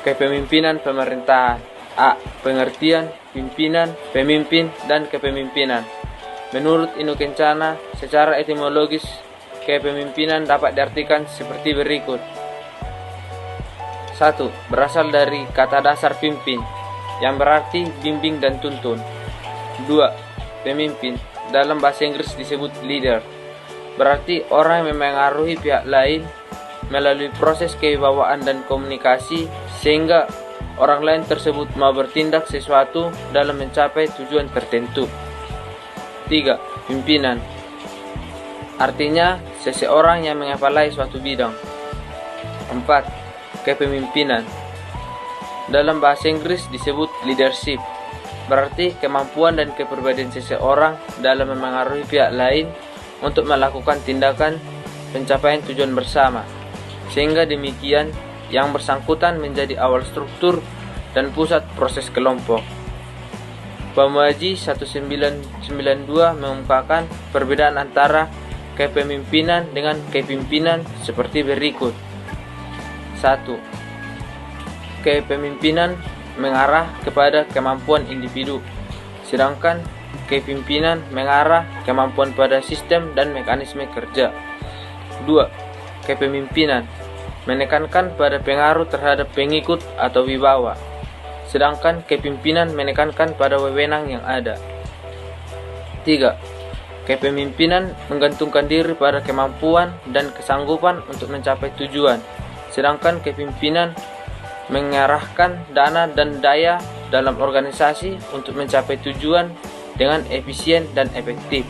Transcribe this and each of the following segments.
Kepemimpinan pemerintahan. A. Pengertian, pimpinan, pemimpin, dan kepemimpinan. Menurut Inu Kencana, secara etimologis, kepemimpinan dapat diartikan seperti berikut. 1. Berasal dari kata dasar pimpin, yang berarti bimbing dan tuntun. 2. Pemimpin, dalam bahasa Inggris disebut leader, berarti orang yang memengaruhi pihak lain melalui proses kewibawaan dan komunikasi sehingga orang lain tersebut mau bertindak sesuatu dalam mencapai tujuan tertentu. 3. Pimpinan, artinya seseorang yang mengepalai suatu bidang. 4. Kepemimpinan, dalam bahasa Inggris disebut leadership, berarti kemampuan dan kepribadian seseorang dalam memengaruhi pihak lain untuk melakukan tindakan pencapaian tujuan bersama, sehingga demikian yang bersangkutan menjadi awal struktur dan pusat proses kelompok. Pamuaji 1992 mengungkapkan perbedaan antara kepemimpinan dengan kepimpinan seperti berikut. 1. Kepemimpinan mengarah kepada kemampuan individu, sedangkan kepimpinan mengarah kemampuan pada sistem dan mekanisme kerja. 2. Kepemimpinan menekankan pada pengaruh terhadap pengikut atau wibawa, sedangkan kepimpinan menekankan pada wewenang yang ada. 3. Kepemimpinan menggantungkan diri pada kemampuan dan kesanggupan untuk mencapai tujuan, sedangkan kepimpinan mengarahkan dana dan daya dalam organisasi untuk mencapai tujuan dengan efisien dan efektif.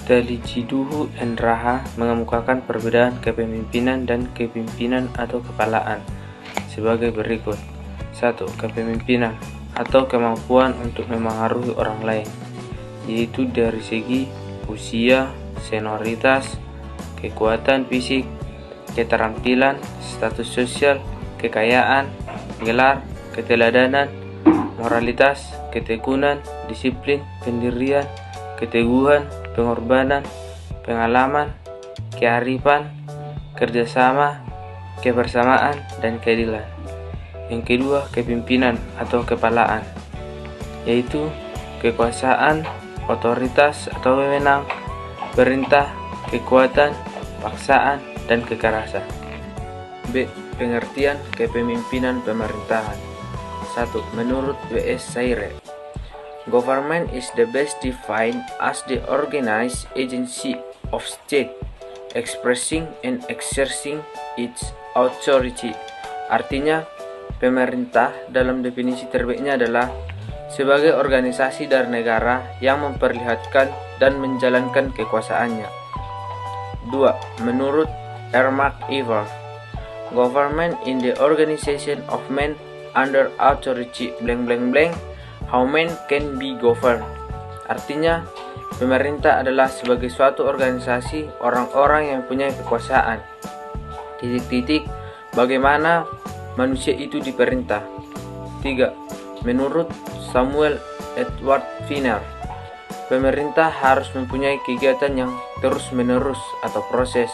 Talijiduhu dan Raha mengemukakan perbedaan kepemimpinan dan kepimpinan atau kepalaan sebagai berikut. 1. Kepemimpinan atau kemampuan untuk memengaruhi orang lain, yaitu dari segi usia, senioritas, kekuatan fisik, keterampilan, status sosial, kekayaan, gelar, keteladanan, moralitas, ketekunan, disiplin, pendirian, keteguhan, pengorbanan, pengalaman, kearifan, kerjasama, kebersamaan, dan keadilan. Yang kedua, kepimpinan atau kepalaan, yaitu kekuasaan, otoritas atau wewenang, perintah, kekuatan, paksaan, dan kekerasan. B. Pengertian kepemimpinan pemerintahan. 1. Menurut W.S. Saire, government is the best defined as the organized agency of state expressing and exerting its authority. Artinya, pemerintah dalam definisi terbaiknya adalah sebagai organisasi dari negara yang memperlihatkan dan menjalankan kekuasaannya. 2. Menurut Ermak Ivar, government in the organization of men under authority blank blank blank, how men can be governed. Artinya, pemerintah adalah sebagai suatu organisasi orang-orang yang punya kekuasaan. Titik-titik bagaimana manusia itu diperintah. 3. Menurut Samuel Edward Wiener, pemerintah harus mempunyai kegiatan yang terus-menerus atau proses,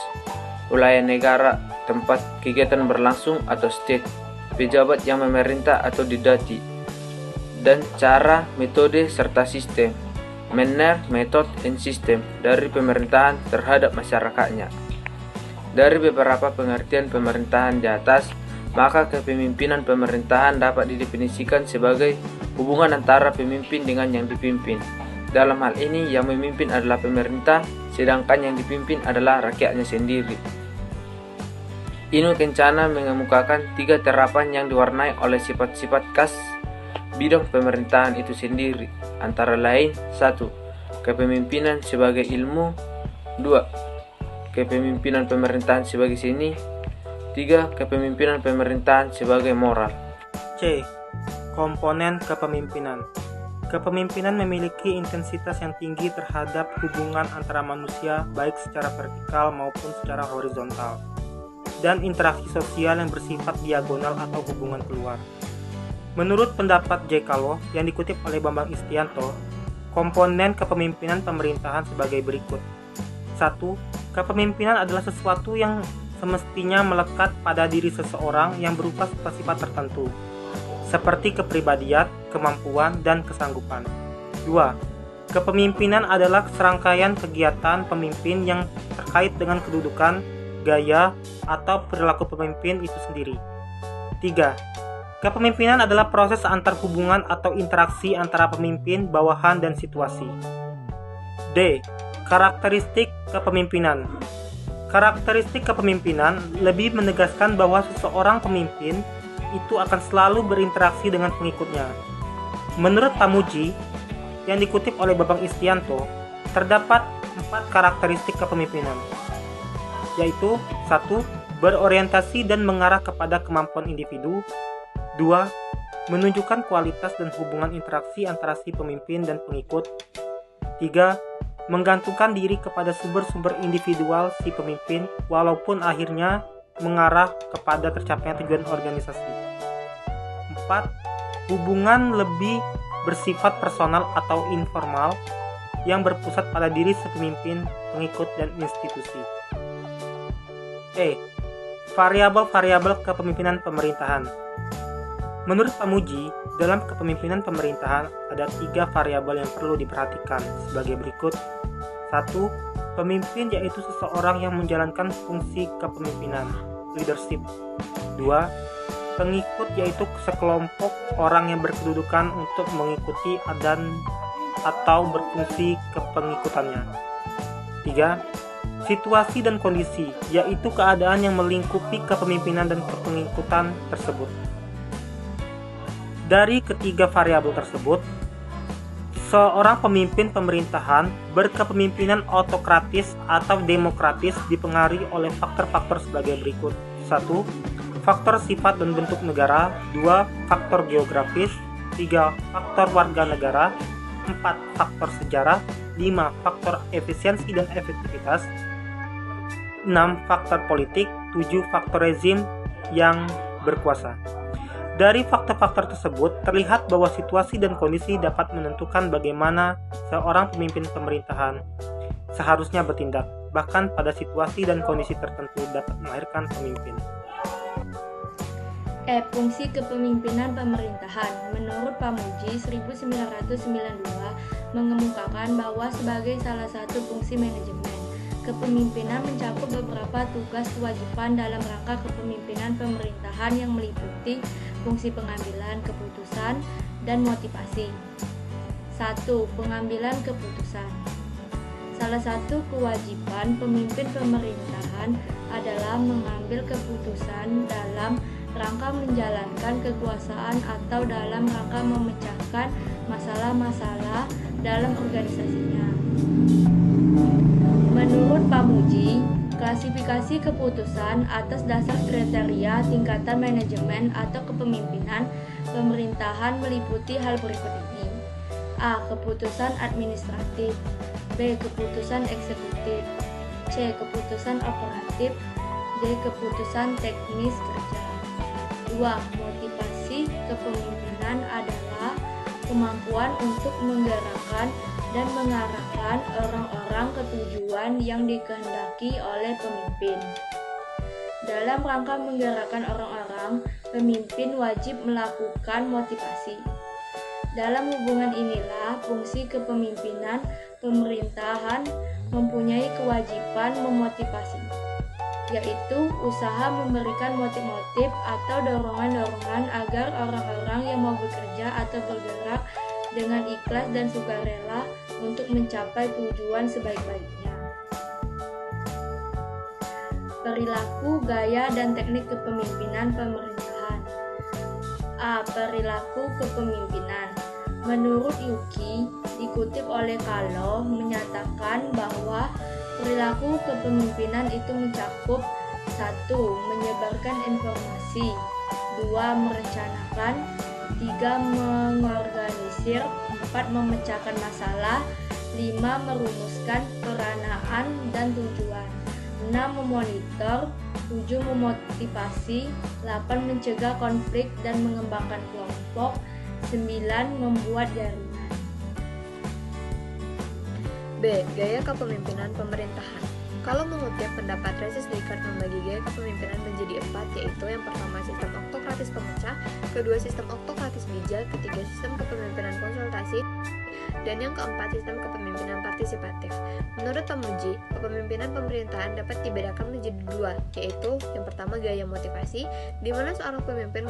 wilayah negara tempat kegiatan berlangsung atau state, pejabat yang memerintah atau didati, dan cara, metode, serta sistem, manner, method, and system dari pemerintahan terhadap masyarakatnya. Dari beberapa pengertian pemerintahan di atas, maka kepemimpinan pemerintahan dapat didefinisikan sebagai hubungan antara pemimpin dengan yang dipimpin. Dalam hal ini, yang memimpin adalah pemerintah, sedangkan yang dipimpin adalah rakyatnya sendiri. Inu Kencana mengemukakan 3 terapan yang diwarnai oleh sifat-sifat khas bidang pemerintahan itu sendiri, antara lain: 1. Kepemimpinan sebagai ilmu. 2. Kepemimpinan pemerintahan sebagai seni. 3. Kepemimpinan pemerintahan sebagai moral. C. Komponen kepemimpinan. Kepemimpinan memiliki intensitas yang tinggi terhadap hubungan antara manusia, baik secara vertikal maupun secara horizontal, dan interaksi sosial yang bersifat diagonal atau hubungan keluar. Menurut pendapat J. Kalo yang dikutip oleh Bambang Istianto, komponen kepemimpinan pemerintahan sebagai berikut. 1. Kepemimpinan adalah sesuatu yang semestinya melekat pada diri seseorang yang berupa sifat-sifat tertentu, seperti kepribadian, kemampuan, dan kesanggupan. 2. Kepemimpinan adalah serangkaian kegiatan pemimpin yang terkait dengan kedudukan, gaya, atau perilaku pemimpin itu sendiri. 3. Kepemimpinan adalah proses antar hubungan atau interaksi antara pemimpin, bawahan, dan situasi. D. Karakteristik kepemimpinan. Karakteristik kepemimpinan lebih menegaskan bahwa seseorang pemimpin itu akan selalu berinteraksi dengan pengikutnya. Menurut Pamuji, yang dikutip oleh Babang Istianto, terdapat 4 karakteristik kepemimpinan, yaitu 1. Berorientasi dan mengarah kepada kemampuan individu. 2. Menunjukkan kualitas dan hubungan interaksi antara si pemimpin dan pengikut. 3. Menggantungkan diri kepada sumber-sumber individual si pemimpin walaupun akhirnya mengarah kepada tercapainya tujuan organisasi. 4. Hubungan lebih bersifat personal atau informal yang berpusat pada diri si pemimpin, pengikut, dan institusi. E. Variabel-variabel kepemimpinan pemerintahan. Menurut Pamuji, dalam kepemimpinan pemerintahan ada 3 variabel yang perlu diperhatikan sebagai berikut. 1. Pemimpin yaitu seseorang yang menjalankan fungsi kepemimpinan, leadership. 2. Pengikut yaitu sekelompok orang yang berkedudukan untuk mengikuti dan atau berfungsi kepengikutannya. 3. Situasi dan kondisi, yaitu keadaan yang melingkupi kepemimpinan dan kepengikutan tersebut. Dari ketiga variabel tersebut, seorang pemimpin pemerintahan berkepemimpinan otokratis atau demokratis dipengaruhi oleh faktor-faktor sebagai berikut. 1. Faktor sifat dan bentuk negara. 2. Faktor geografis. 3. Faktor warga negara. 4. Faktor sejarah. 5. Faktor efisiensi dan efektivitas. 6. Faktor politik. 7. Faktor rezim yang berkuasa. Dari faktor-faktor tersebut, terlihat bahwa situasi dan kondisi dapat menentukan bagaimana seorang pemimpin pemerintahan seharusnya bertindak. Bahkan pada situasi dan kondisi tertentu dapat melahirkan pemimpin. Fungsi kepemimpinan pemerintahan. Menurut Pamuji 1992 mengemukakan bahwa sebagai salah satu fungsi manajemen, kepemimpinan mencakup beberapa tugas kewajiban dalam rangka kepemimpinan pemerintahan yang meliputi fungsi pengambilan keputusan dan motivasi. 1. Pengambilan keputusan. Salah satu kewajiban pemimpin pemerintahan adalah mengambil keputusan dalam rangka menjalankan kekuasaan atau dalam rangka memecahkan masalah-masalah dalam organisasinya. Menurut Pamuji, klasifikasi keputusan atas dasar kriteria tingkatan manajemen atau kepemimpinan pemerintahan meliputi hal berikut ini. A. Keputusan administratif. B. Keputusan eksekutif. C. Keputusan operatif. D. Keputusan teknis kerja. 2. Motivasi kepemimpinan adalah kemampuan untuk menggerakkan dan mengarahkan orang-orang ke tujuan yang dikehendaki oleh pemimpin. Dalam rangka menggerakkan orang-orang, pemimpin wajib melakukan motivasi. Dalam hubungan inilah fungsi kepemimpinan pemerintahan mempunyai kewajiban memotivasi, yaitu usaha memberikan motif-motif atau dorongan-dorongan agar orang-orang yang mau bekerja atau bergerak dengan ikhlas dan sukarela untuk mencapai tujuan sebaik-baiknya. Perilaku, gaya, dan teknik kepemimpinan pemerintahan. A. Perilaku kepemimpinan. Menurut Yuki, dikutip oleh Kalo, menyatakan bahwa perilaku kepemimpinan itu mencakup 1. Menyebarkan informasi. 2. Merencanakan. 3. Mengorganisir. 4. Memecahkan masalah. 5. Merumuskan peranaan dan tujuan. 6. Memonitor. 7. Memotivasi. 8. Mencegah konflik dan mengembangkan kelompok. 9. Membuat jaringan. B. Gaya kepemimpinan pemerintahan. Kalau mengutip pendapat Resis Descartes membagi gaya kepemimpinan menjadi 4, yaitu yang pertama sistem oktokratis pemecah, kedua sistem oktokratis bijak, ketiga sistem kepemimpinan konsultasi, dan yang keempat sistem kepemimpinan partisipatif. Menurut Pamuji, kepemimpinan pemerintahan dapat dibedakan menjadi 2, yaitu yang pertama gaya motivasi, di mana seorang pemimpin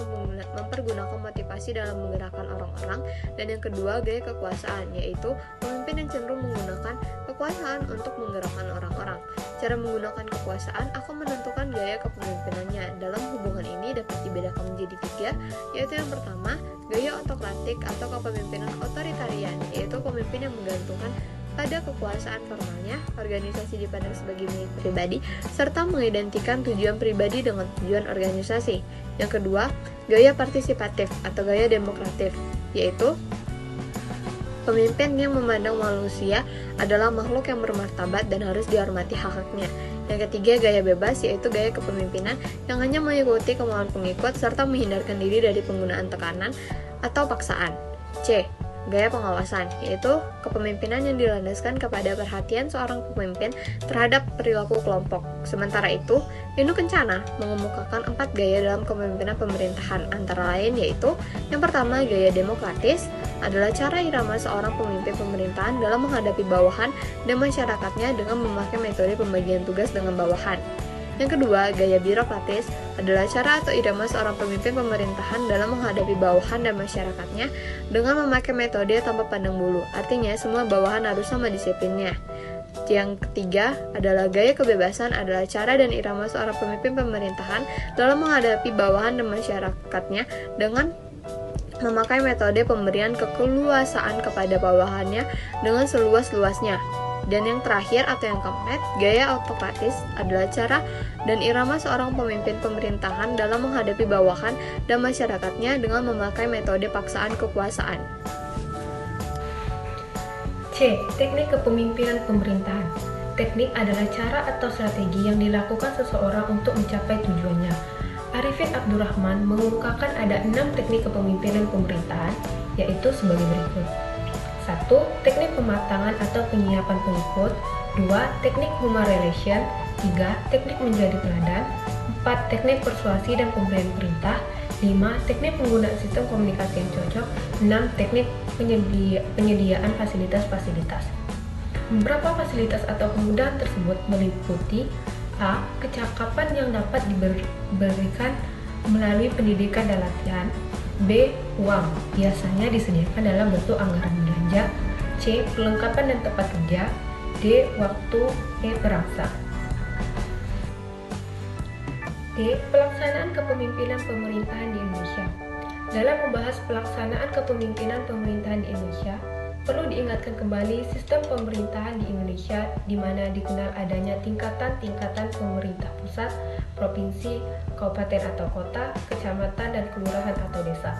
mempergunakan motivasi dalam menggerakkan orang-orang, dan yang kedua gaya kekuasaan, yaitu pemimpin yang cenderung menggunakan kekuasaan untuk menggerakkan orang-orang. Cara menggunakan kekuasaan akan menentukan gaya kepemimpinannya. Dalam hubungan ini dapat dibedakan menjadi 3, yaitu yang pertama gaya otokratik atau kepemimpinan otoritarian, yaitu pemimpin yang menggantungkan pada kekuasaan formalnya, organisasi dipandang sebagai milik pribadi, serta mengidentikan tujuan pribadi dengan tujuan organisasi. Yang kedua, gaya partisipatif atau gaya demokratif, yaitu pemimpin yang memandang manusia adalah makhluk yang bermartabat dan harus dihormati hak-haknya. Yang ketiga, gaya bebas, yaitu gaya kepemimpinan yang hanya mengikuti kemauan pengikut serta menghindarkan diri dari penggunaan tekanan atau paksaan. C. Gaya pengawasan, yaitu kepemimpinan yang dilandaskan kepada perhatian seorang pemimpin terhadap perilaku kelompok. Sementara itu, Windu Kencana mengemukakan 4 gaya dalam kepemimpinan pemerintahan, antara lain yaitu yang pertama, gaya demokratis adalah cara irama seorang pemimpin pemerintahan dalam menghadapi bawahan dan masyarakatnya dengan memakai metode pembagian tugas dengan bawahan. Yang kedua, gaya birokratis adalah cara atau irama seorang pemimpin pemerintahan dalam menghadapi bawahan dan masyarakatnya dengan memakai metode tanpa pandang bulu. Artinya, semua bawahan harus sama disiplinnya. Yang ketiga adalah gaya kebebasan adalah cara dan irama seorang pemimpin pemerintahan dalam menghadapi bawahan dan masyarakatnya dengan memakai metode pemberian keleluasaan kepada bawahannya dengan seluas-luasnya. Dan yang terakhir atau yang keempat, gaya autokratis adalah cara dan irama seorang pemimpin pemerintahan dalam menghadapi bawahan dan masyarakatnya dengan memakai metode paksaan kekuasaan. C. Teknik kepemimpinan pemerintahan. Teknik adalah cara atau strategi yang dilakukan seseorang untuk mencapai tujuannya. Arifin Abdurrahman mengungkapkan ada 6 teknik kepemimpinan pemerintahan, yaitu sebagai berikut. 1. Teknik pematangan atau penyiapan pengikut. 2. Teknik human relation. 3. Teknik menjadi teladan. 4. Teknik persuasi dan pemberian perintah. 5. Teknik penggunaan sistem komunikasi yang cocok. 6. Teknik penyediaan fasilitas-fasilitas. Beberapa fasilitas atau kemudahan tersebut meliputi A. Kecakapan yang dapat diberikan melalui pendidikan dan latihan. B. Uang, biasanya disediakan dalam bentuk anggaran belanja. C. Perlengkapan dan tempat kerja. D. Waktu. E. Perangsa. D. Pelaksanaan kepemimpinan pemerintahan di Indonesia. Dalam membahas pelaksanaan kepemimpinan pemerintahan di Indonesia, perlu diingatkan kembali sistem pemerintahan di Indonesia di mana dikenal adanya tingkatan-tingkatan pemerintah pusat, provinsi, kabupaten atau kota, kecamatan, dan kelurahan atau desa.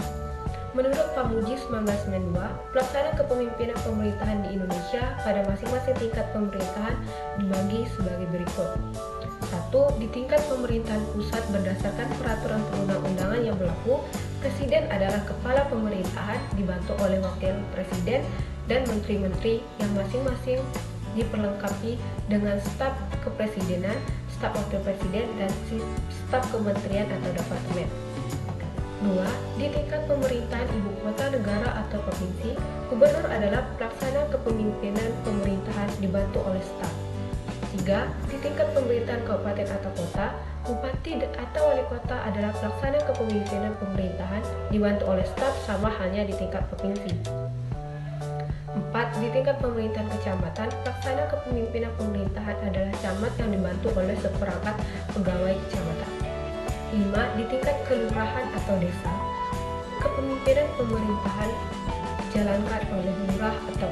Menurut Pamuji 1992, pelaksanaan kepemimpinan pemerintahan di Indonesia pada masing-masing tingkat pemerintahan dibagi sebagai berikut. 1. Di tingkat pemerintahan pusat berdasarkan peraturan perundang-undangan yang berlaku, Presiden adalah kepala pemerintahan dibantu oleh Wakil Presiden dan menteri-menteri yang masing-masing diperlengkapi dengan staf kepresidenan, staf wakil presiden, dan staf kementerian atau departemen. 2. Di tingkat pemerintahan ibu kota negara atau provinsi, gubernur adalah pelaksana kepemimpinan pemerintahan dibantu oleh staf. 3. Di tingkat pemerintahan kabupaten atau kota, bupati atau wali kota adalah pelaksana kepemimpinan pemerintahan dibantu oleh staf sama halnya di tingkat provinsi. 4. Di tingkat pemerintahan kecamatan, pelaksana kepemimpinan pemerintahan adalah camat yang dibantu oleh seperangkat pegawai kecamatan. 5. Di tingkat kelurahan atau desa, kepemimpinan pemerintahan dijalankan oleh lurah atau